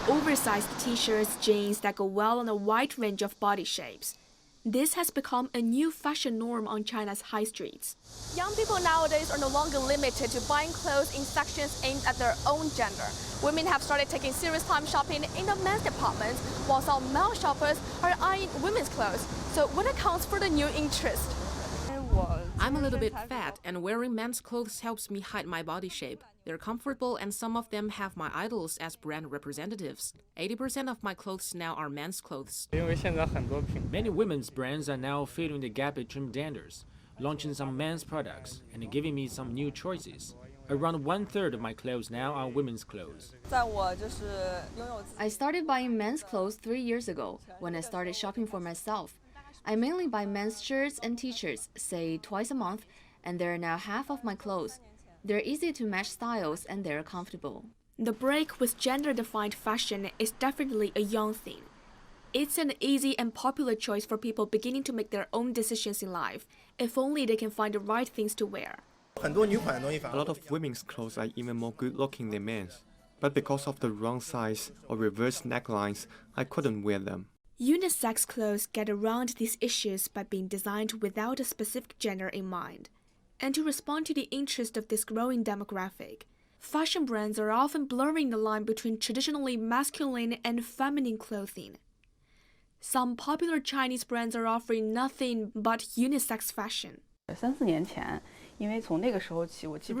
oversized t-shirts, jeans that go well on a wide range of body shapes. This has become a new fashion norm on China's high streets. Young people nowadays are no longer limited to buying clothes in sections aimed at their own gender. Women have started taking serious time shopping in the men's departments, while some male shoppers are eyeing women's clothes. So what accounts for the new interest? I'm a little bit fat, and wearing men's clothes helps me hide my body shape. They're comfortable, and some of them have my idols as brand representatives. 80% of my clothes now are men's clothes. Many women's brands are now filling the gap between genders, launching some men's products, and giving me some new choices. Around 1/3 of my clothes now are women's clothes. I started buying men's clothes 3 years ago, when I started shopping for myself. I mainly buy men's shirts and t-shirts, say twice a month, and they're now half of my clothes. They're easy to match styles and they're comfortable. The break with gender-defined fashion is definitely a young thing. It's an easy and popular choice for people beginning to make their own decisions in life, if only they can find the right things to wear. A lot of women's clothes are even more good-looking than men's, but because of the wrong size or reverse necklines, I couldn't wear them. Unisex clothes get around these issues by being designed without a specific gender in mind. And to respond to the interest of this growing demographic, fashion brands are often blurring the line between traditionally masculine and feminine clothing. Some popular Chinese brands are offering nothing but unisex fashion. 3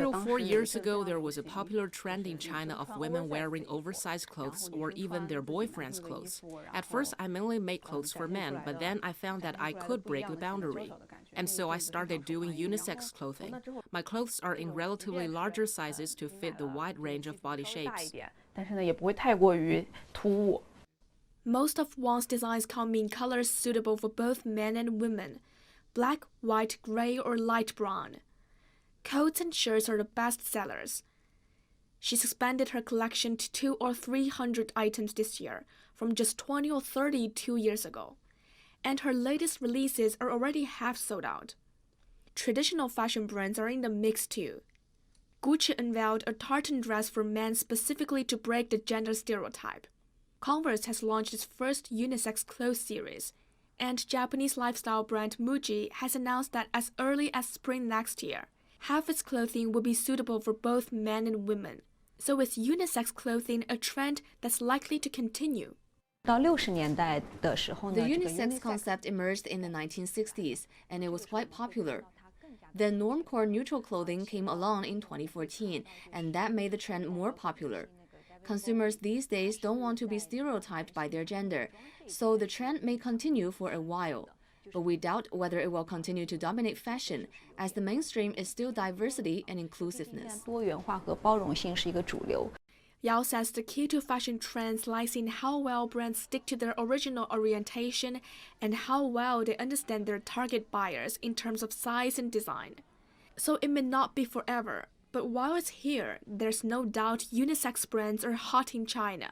or 4 years ago, there was a popular trend in China of women wearing oversized clothes or even their boyfriend's clothes. At first, I mainly made clothes for men, but then I found that I could break the boundary. And so I started doing unisex clothing. My clothes are in relatively larger sizes to fit the wide range of body shapes. Most of Wang's designs come in colors suitable for both men and women: black, white, gray, or light brown. Coats and shirts are the best sellers. She's expanded her collection to 200 or 300 items this year, from just 20 or 30 2 years ago. And her latest releases are already half sold out. Traditional fashion brands are in the mix too. Gucci unveiled a tartan dress for men specifically to break the gender stereotype. Converse has launched its first unisex clothes series, and Japanese lifestyle brand Muji has announced that as early as spring next year, half its clothing will be suitable for both men and women. So is unisex clothing a trend that's likely to continue? The unisex concept emerged in the 1960s, and it was quite popular. Then normcore neutral clothing came along in 2014, and that made the trend more popular. Consumers these days don't want to be stereotyped by their gender, so the trend may continue for a while. But we doubt whether it will continue to dominate fashion, as the mainstream is still diversity and inclusiveness. Yao says the key to fashion trends lies in how well brands stick to their original orientation and how well they understand their target buyers in terms of size and design. So it may not be forever, but while it's here, there's no doubt unisex brands are hot in China.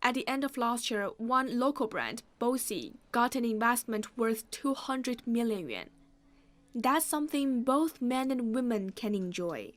At the end of last year, one local brand, Bossy, got an investment worth 200 million yuan. That's something both men and women can enjoy.